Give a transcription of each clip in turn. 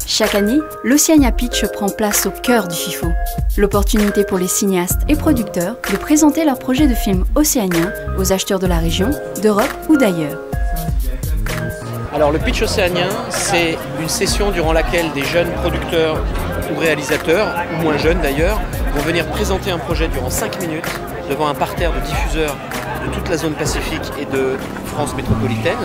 Chaque année, l'Oceania Pitch prend place au cœur du FIFO. L'opportunité pour les cinéastes et producteurs de présenter leurs projets de films océaniens aux acheteurs de la région, d'Europe ou d'ailleurs. Alors le pitch océanien, c'est une session durant laquelle des jeunes producteurs ou réalisateurs, ou moins jeunes d'ailleurs, vont venir présenter un projet durant 5 minutes devant un parterre de diffuseurs de toute la zone Pacifique et de France métropolitaine.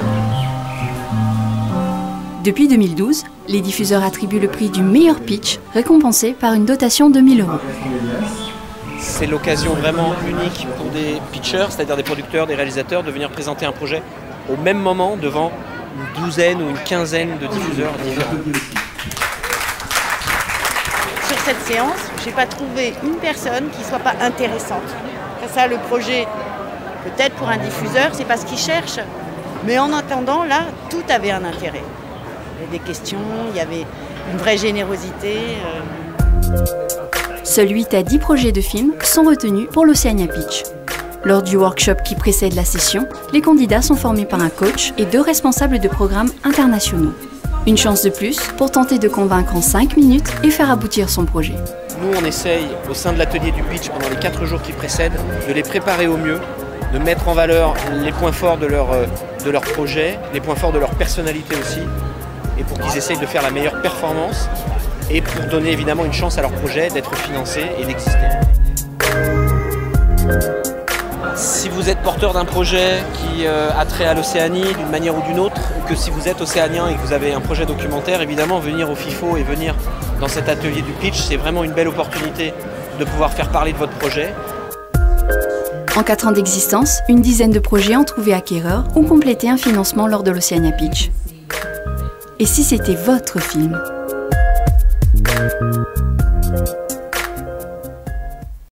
Depuis 2012, les diffuseurs attribuent le prix du meilleur pitch, récompensé par une dotation de 1 000 €. C'est l'occasion vraiment unique pour des pitchers, c'est-à-dire des producteurs, des réalisateurs, de venir présenter un projet au même moment devant une douzaine ou une quinzaine de diffuseurs différents. Sur cette séance, je n'ai pas trouvé une personne qui ne soit pas intéressante. C'est ça le projet, peut-être pour un diffuseur, c'est pas ce qu'il cherche. Mais en attendant, là, tout avait un intérêt. Il y avait des questions, il y avait une vraie générosité. Seuls 8 à 10 projets de films sont retenus pour l'Oceania Pitch. Lors du workshop qui précède la session, les candidats sont formés par un coach et 2 responsables de programmes internationaux. Une chance de plus pour tenter de convaincre en 5 minutes et faire aboutir son projet. Nous, on essaye, au sein de l'atelier du pitch, pendant les 4 jours qui précèdent, de les préparer au mieux, de mettre en valeur les points forts de leur projet, les points forts de leur personnalité aussi, et pour qu'ils essayent de faire la meilleure performance, et pour donner évidemment une chance à leur projet d'être financé et d'exister. Si vous êtes porteur d'un projet qui a trait à l'Océanie d'une manière ou d'une autre, ou que si vous êtes océanien et que vous avez un projet documentaire, évidemment venir au FIFO et venir dans cet atelier du pitch, c'est vraiment une belle opportunité de pouvoir faire parler de votre projet. En 4 ans d'existence, une dizaine de projets ont trouvé acquéreurs ou complété un financement lors de l'Oceania Pitch. Et si c'était votre film ?